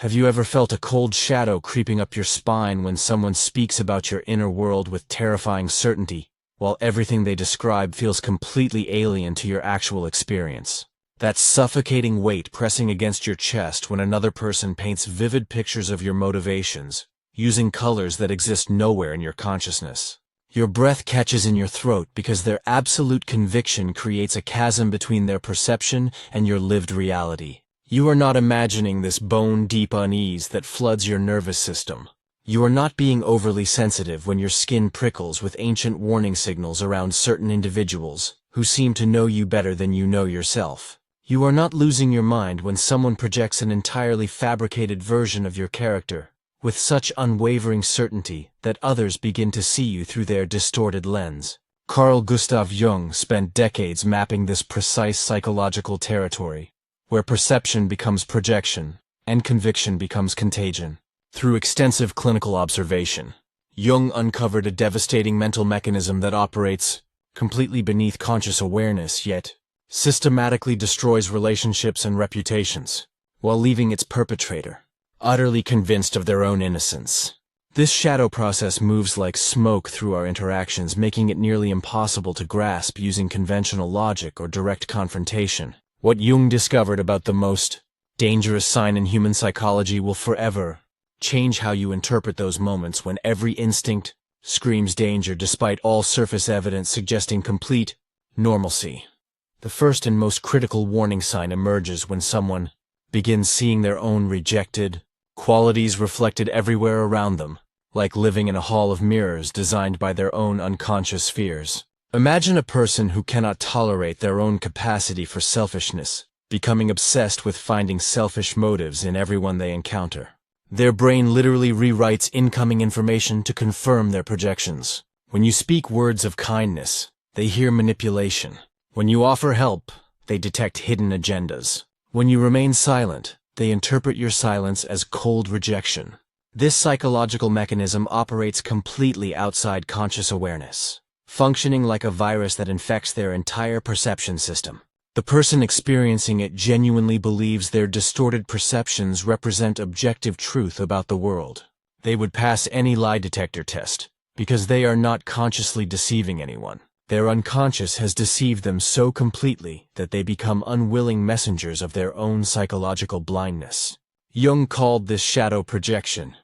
Have you ever felt a cold shadow creeping up your spine when someone speaks about your inner world with terrifying certainty, while everything they describe feels completely alien to your actual experience? That suffocating weight pressing against your chest when another person paints vivid pictures of your motivations, using colors that exist nowhere in your consciousness. Your breath catches in your throat because their absolute conviction creates a chasm between their perception and your lived reality. You are not imagining this bone-deep unease that floods your nervous system. You are not being overly sensitive when your skin prickles with ancient warning signals around certain individuals who seem to know you better than you know yourself. You are not losing your mind when someone projects an entirely fabricated version of your character with such unwavering certainty that others begin to see you through their distorted lens. Carl Jung spent decades mapping this precise psychological territory, where perception becomes projection and conviction becomes contagion. Through extensive clinical observation, Jung uncovered a devastating mental mechanism that operates completely beneath conscious awareness, yet systematically destroys relationships and reputations, while leaving its perpetrator utterly convinced of their own innocence. This shadow process moves like smoke through our interactions, making it nearly impossible to grasp using conventional logic or direct confrontation. What Jung discovered about the most dangerous sign in human psychology will forever change how you interpret those moments when every instinct screams danger despite all surface evidence suggesting complete normalcy. The first and most critical warning sign emerges when someone begins seeing their own rejected qualities reflected everywhere around them, like living in a hall of mirrors designed by their own unconscious fears. Imagine a person who cannot tolerate their own capacity for selfishness, becoming obsessed with finding selfish motives in everyone they encounter. Their brain literally rewrites incoming information to confirm their projections. When you speak words of kindness, they hear manipulation. When you offer help, they detect hidden agendas. When you remain silent, they interpret your silence as cold rejection. This psychological mechanism operates completely outside conscious awareness, functioning like a virus that infects their entire perception system. The person experiencing it genuinely believes their distorted perceptions represent objective truth about the world. They would pass any lie detector test, because they are not consciously deceiving anyone. Their unconscious has deceived them so completely that they become unwilling messengers of their own psychological blindness. Jung called this shadow projection,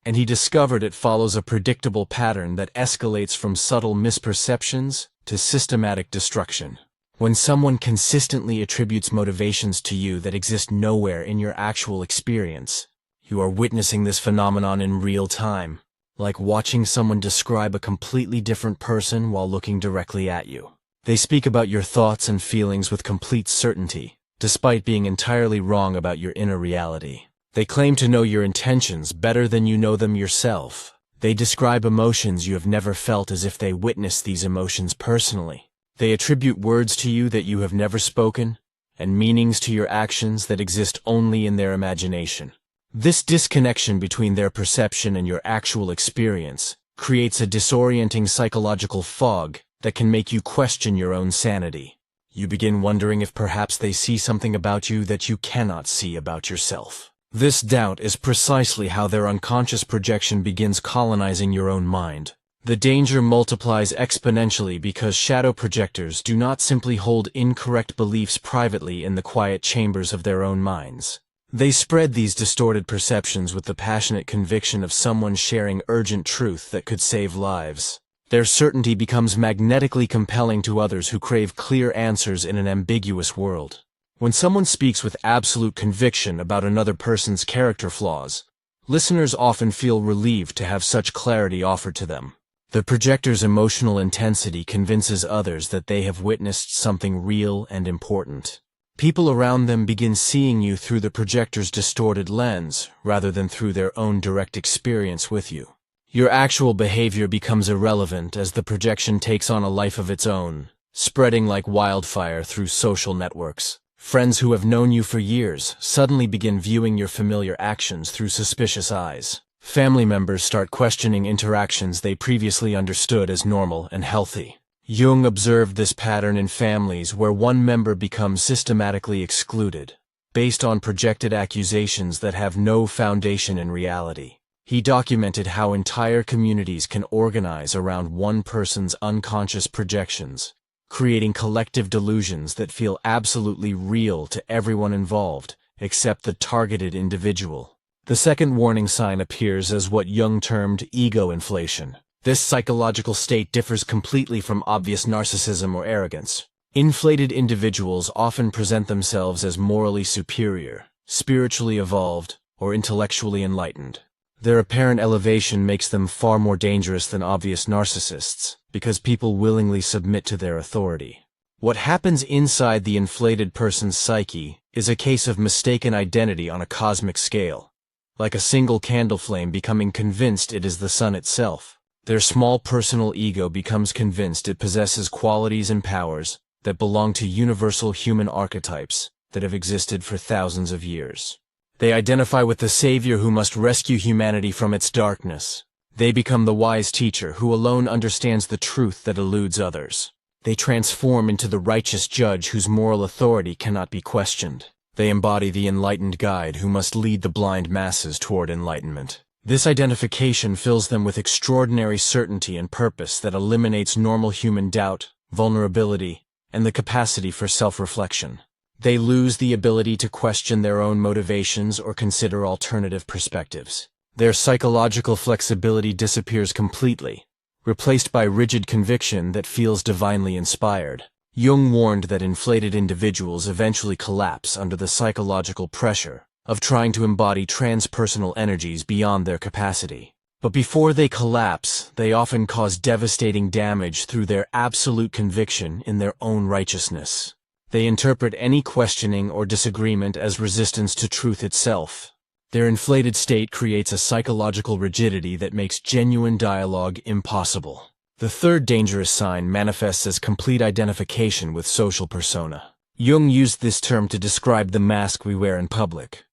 and he discovered it follows a predictable pattern that escalates from subtle misperceptions to systematic destruction. When someone consistently attributes motivations to you that exist nowhere in your actual experience, you are witnessing this phenomenon in real time, like watching someone describe a completely different person while looking directly at you. They speak about your thoughts and feelings with complete certainty, despite being entirely wrong about your inner reality. They claim to know your intentions better than you know them yourself. They describe emotions you have never felt as if they witnessed these emotions personally. They attribute words to you that you have never spoken, and meanings to your actions that exist only in their imagination. This disconnection between their perception and your actual experience creates a disorienting psychological fog that can make you question your own sanity. You begin wondering if perhaps they see something about you that you cannot see about yourself. This doubt is precisely how their unconscious projection begins colonizing your own mind. The danger multiplies exponentially because shadow projectors do not simply hold incorrect beliefs privately in the quiet chambers of their own minds. They spread these distorted perceptions with the passionate conviction of someone sharing urgent truth that could save lives. Their certainty becomes magnetically compelling to others who crave clear answers in an ambiguous world. When someone speaks with absolute conviction about another person's character flaws, listeners often feel relieved to have such clarity offered to them. The projector's emotional intensity convinces others that they have witnessed something real and important. People around them begin seeing you through the projector's distorted lens, rather than through their own direct experience with you. Your actual behavior becomes irrelevant as the projection takes on a life of its own, spreading like wildfire through social networks. Friends who have known you for years suddenly begin viewing your familiar actions through suspicious eyes. Family members start questioning interactions they previously understood as normal and healthy. Jung observed this pattern in families where one member becomes systematically excluded, based on projected accusations that have no foundation in reality. He documented how entire communities can organize around one person's unconscious projections, creating collective delusions that feel absolutely real to everyone involved, except the targeted individual. The second warning sign appears as what Jung termed ego inflation. This psychological state differs completely from obvious narcissism or arrogance. Inflated individuals often present themselves as morally superior, spiritually evolved, or intellectually enlightened. Their apparent elevation makes them far more dangerous than obvious narcissists, because people willingly submit to their authority. What happens inside the inflated person's psyche is a case of mistaken identity on a cosmic scale, like a single candle flame becoming convinced it is the sun itself. Their small personal ego becomes convinced it possesses qualities and powers that belong to universal human archetypes that have existed for thousands of years. They identify with the savior who must rescue humanity from its darkness. They become the wise teacher who alone understands the truth that eludes others. They transform into the righteous judge whose moral authority cannot be questioned. They embody the enlightened guide who must lead the blind masses toward enlightenment. This identification fills them with extraordinary certainty and purpose that eliminates normal human doubt, vulnerability, and the capacity for self-reflection. They lose the ability to question their own motivations or consider alternative perspectives. Their psychological flexibility disappears completely, replaced by rigid conviction that feels divinely inspired. Jung warned that inflated individuals eventually collapse under the psychological pressure of trying to embody transpersonal energies beyond their capacity. But before they collapse, they often cause devastating damage through their absolute conviction in their own righteousness. They interpret any questioning or disagreement as resistance to truth itself. Their inflated state creates a psychological rigidity that makes genuine dialogue impossible. The third dangerous sign manifests as complete identification with social persona. Jung used this term to describe the mask we wear in public,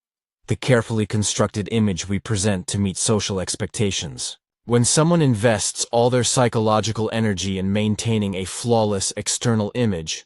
the carefully constructed image we present to meet social expectations. When someone invests all their psychological energy in maintaining a flawless external image,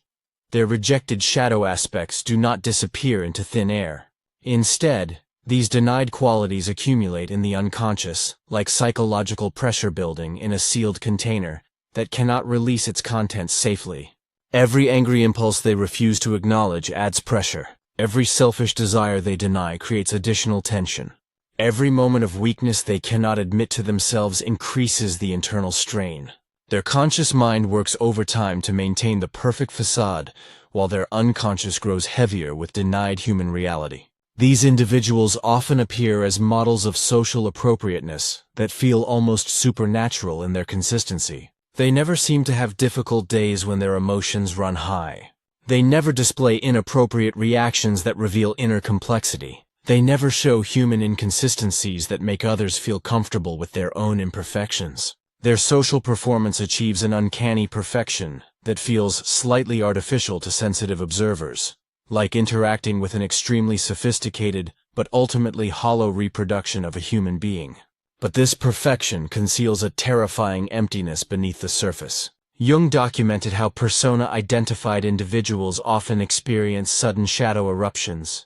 their rejected shadow aspects do not disappear into thin air. Instead, these denied qualities accumulate in the unconscious, like psychological pressure building in a sealed container that cannot release its contents safely. Every angry impulse they refuse to acknowledge adds pressure. Every selfish desire they deny creates additional tension. Every moment of weakness they cannot admit to themselves increases the internal strain. Their conscious mind works overtime to maintain the perfect facade, while their unconscious grows heavier with denied human reality. These individuals often appear as models of social appropriateness that feel almost supernatural in their consistency. They never seem to have difficult days when their emotions run high. They never display inappropriate reactions that reveal inner complexity. They never show human inconsistencies that make others feel comfortable with their own imperfections. Their social performance achieves an uncanny perfection that feels slightly artificial to sensitive observers, like interacting with an extremely sophisticated but ultimately hollow reproduction of a human being. But this perfection conceals a terrifying emptiness beneath the surface. Jung documented how persona-identified individuals often experience sudden shadow eruptions,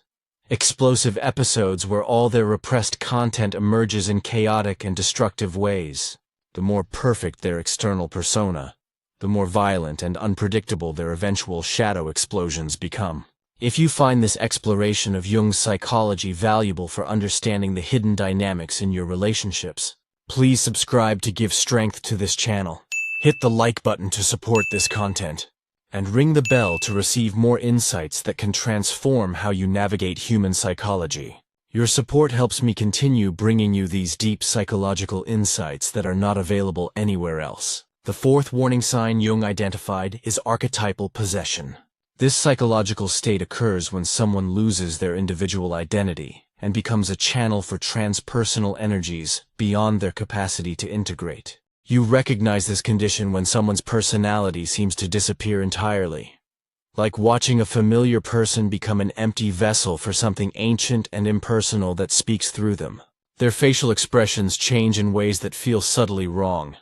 explosive episodes where all their repressed content emerges in chaotic and destructive ways. The more perfect their external persona, the more violent and unpredictable their eventual shadow explosions become. If you find this exploration of Jung's psychology valuable for understanding the hidden dynamics in your relationships, please subscribe to give strength to this channel. Hit the like button to support this content, and ring the bell to receive more insights that can transform how you navigate human psychology. Your support helps me continue bringing you these deep psychological insights that are not available anywhere else. The fourth warning sign Jung identified is archetypal possession. This psychological state occurs when someone loses their individual identity and becomes a channel for transpersonal energies beyond their capacity to integrate. You recognize this condition when someone's personality seems to disappear entirely, like watching a familiar person become an empty vessel for something ancient and impersonal that speaks through them. Their facial expressions change in ways that feel subtly wrong,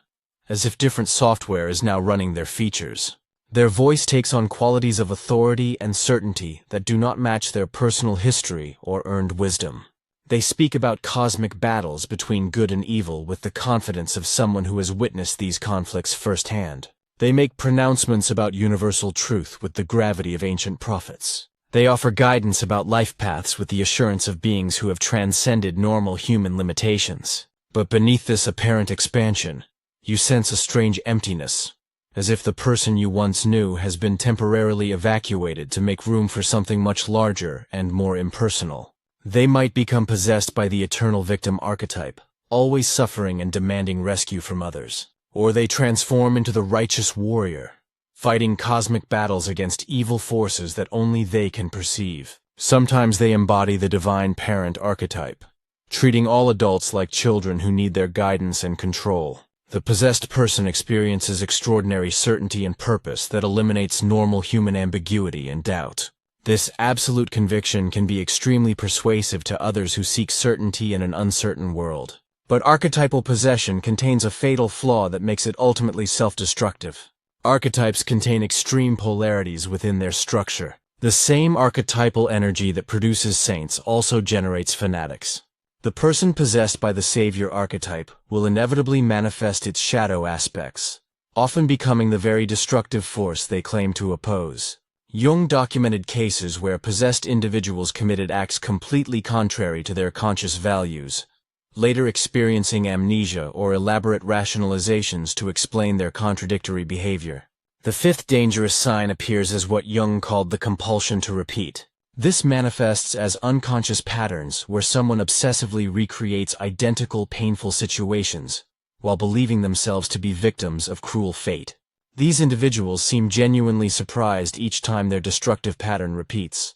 as if different software is now running their features. Their voice takes on qualities of authority and certainty that do not match their personal history or earned wisdom. They speak about cosmic battles between good and evil with the confidence of someone who has witnessed these conflicts firsthand. They make pronouncements about universal truth with the gravity of ancient prophets. They offer guidance about life paths with the assurance of beings who have transcended normal human limitations. But beneath this apparent expansion, you sense a strange emptiness, as if the person you once knew has been temporarily evacuated to make room for something much larger and more impersonal. They might become possessed by the eternal victim archetype, always suffering and demanding rescue from others. Or they transform into the righteous warrior, fighting cosmic battles against evil forces that only they can perceive. Sometimes they embody the divine parent archetype, treating all adults like children who need their guidance and control. The possessed person experiences extraordinary certainty and purpose that eliminates normal human ambiguity and doubt. This absolute conviction can be extremely persuasive to others who seek certainty in an uncertain world. But archetypal possession contains a fatal flaw that makes it ultimately self-destructive. Archetypes contain extreme polarities within their structure. The same archetypal energy that produces saints also generates fanatics. The person possessed by the savior archetype will inevitably manifest its shadow aspects, often becoming the very destructive force they claim to oppose. Jung documented cases where possessed individuals committed acts completely contrary to their conscious values, later experiencing amnesia or elaborate rationalizations to explain their contradictory behavior. The fifth dangerous sign appears as what Jung called the compulsion to repeat. This manifests as unconscious patterns where someone obsessively recreates identical painful situations while believing themselves to be victims of cruel fate. These individuals seem genuinely surprised each time their destructive pattern repeats,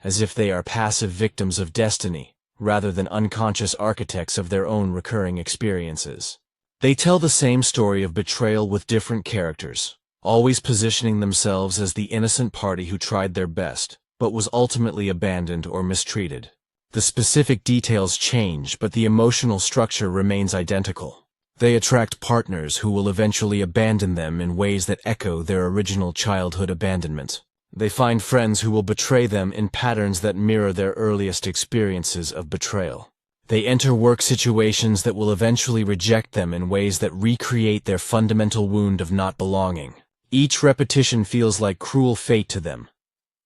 as if they are passive victims of destiny rather than unconscious architects of their own recurring experiences. They tell the same story of betrayal with different characters, always positioning themselves as the innocent party who tried their best, but was ultimately abandoned or mistreated. The specific details change, but the emotional structure remains identical. They attract partners who will eventually abandon them in ways that echo their original childhood abandonment. They find friends who will betray them in patterns that mirror their earliest experiences of betrayal. They enter work situations that will eventually reject them in ways that recreate their fundamental wound of not belonging. Each repetition feels like cruel fate to them.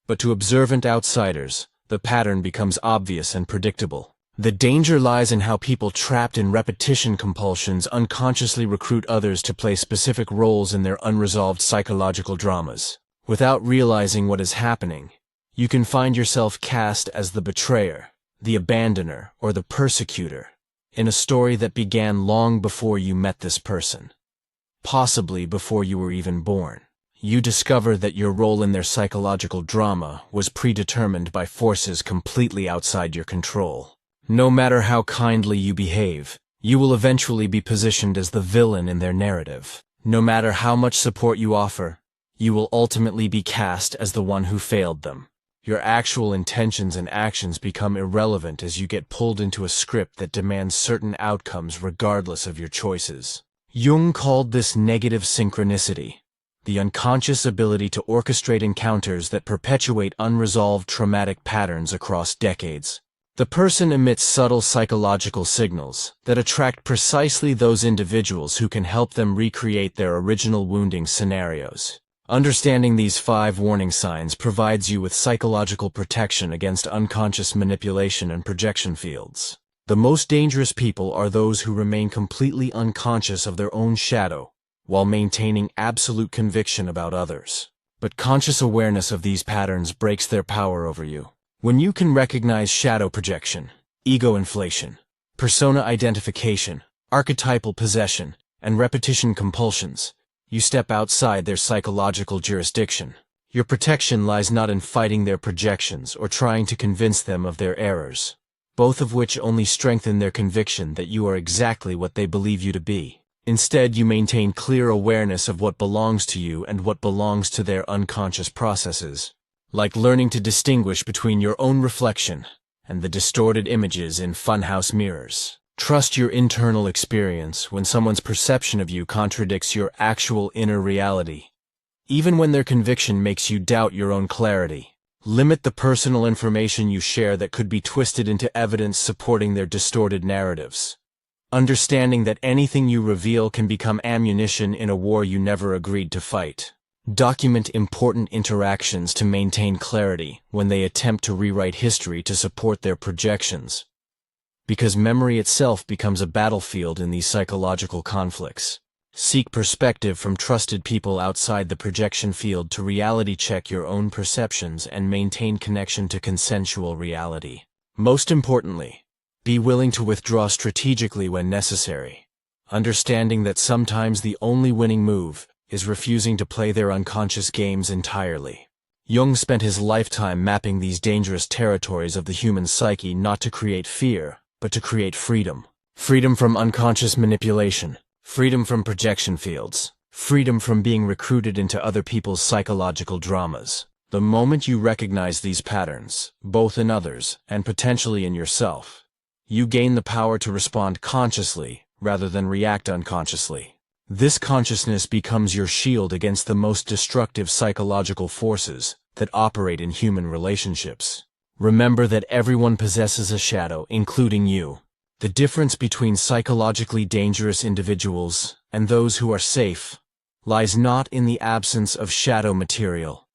But to observant outsiders, the pattern becomes obvious and predictable. The danger lies in how people trapped in repetition compulsions unconsciously recruit others to play specific roles in their unresolved psychological dramas. Without realizing what is happening, you can find yourself cast as the betrayer, the abandoner, or the persecutor, in a story that began long before you met this person, possibly before you were even born. You discover that your role in their psychological drama was predetermined by forces completely outside your control. No matter how kindly you behave, you will eventually be positioned as the villain in their narrative. No matter how much support you offer, you will ultimately be cast as the one who failed them. Your actual intentions and actions become irrelevant as you get pulled into a script that demands certain outcomes regardless of your choices. Jung called this negative synchronicity, the unconscious ability to orchestrate encounters that perpetuate unresolved traumatic patterns across decades. The person emits subtle psychological signals that attract precisely those individuals who can help them recreate their original wounding scenarios. Understanding these 5 warning signs provides you with psychological protection against unconscious manipulation and projection fields. The most dangerous people are those who remain completely unconscious of their own shadow, while maintaining absolute conviction about others. But conscious awareness of these patterns breaks their power over you. When you can recognize shadow projection, ego inflation, persona identification, archetypal possession, and repetition compulsions, you step outside their psychological jurisdiction. Your protection lies not in fighting their projections or trying to convince them of their errors, both of which only strengthen their conviction that you are exactly what they believe you to be. Instead, you maintain clear awareness of what belongs to you and what belongs to their unconscious processes, like learning to distinguish between your own reflection and the distorted images in funhouse mirrors. Trust your internal experience when someone's perception of you contradicts your actual inner reality. even when their conviction makes you doubt your own clarity. Limit the personal information you share that could be twisted into evidence supporting their distorted narratives. Understanding that anything you reveal can become ammunition in a war you never agreed to fight. Document important interactions to maintain clarity when they attempt to rewrite history to support their projections, because memory itself becomes a battlefield in these psychological conflicts. Seek perspective from trusted people outside the projection field to reality check your own perceptions and maintain connection to consensual reality. Most importantly, be willing to withdraw strategically when necessary, understanding that sometimes the only winning move is refusing to play their unconscious games entirely. Jung spent his lifetime mapping these dangerous territories of the human psyche not to create fear, but to create freedom. Freedom from unconscious manipulation. Freedom from projection fields. Freedom from being recruited into other people's psychological dramas. The moment you recognize these patterns, both in others and potentially in yourself, you gain the power to respond consciously rather than react unconsciously. This consciousness becomes your shield against the most destructive psychological forces that operate in human relationships. Remember that everyone possesses a shadow, including you. The difference between psychologically dangerous individuals and those who are safe lies not in the absence of shadow material,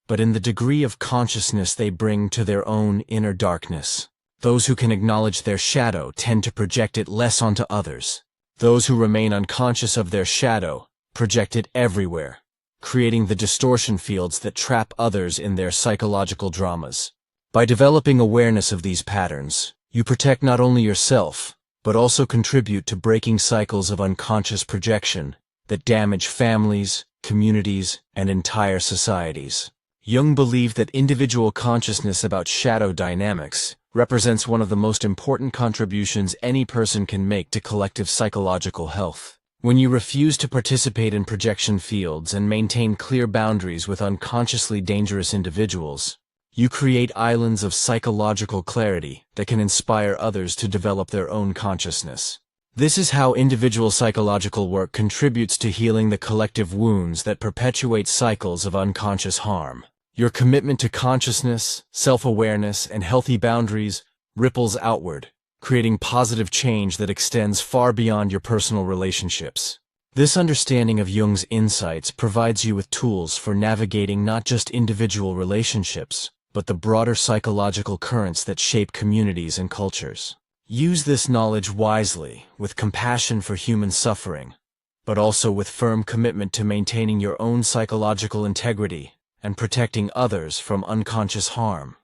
but in the degree of consciousness they bring to their own inner darkness. Those who can acknowledge their shadow tend to project it less onto others. Those who remain unconscious of their shadow project it everywhere, creating the distortion fields that trap others in their psychological dramas. By developing awareness of these patterns, you protect not only yourself, but also contribute to breaking cycles of unconscious projection that damage families, communities, and entire societies. Jung believed that individual consciousness about shadow dynamics represents one of the most important contributions any person can make to collective psychological health. When you refuse to participate in projection fields and maintain clear boundaries with unconsciously dangerous individuals, you create islands of psychological clarity that can inspire others to develop their own consciousness. This is how individual psychological work contributes to healing the collective wounds that perpetuate cycles of unconscious harm. Your commitment to consciousness, self-awareness, and healthy boundaries ripples outward, creating positive change that extends far beyond your personal relationships. This understanding of Jung's insights provides you with tools for navigating not just individual relationships, but the broader psychological currents that shape communities and cultures. Use this knowledge wisely, with compassion for human suffering, but also with firm commitment to maintaining your own psychological integrity and protecting others from unconscious harm.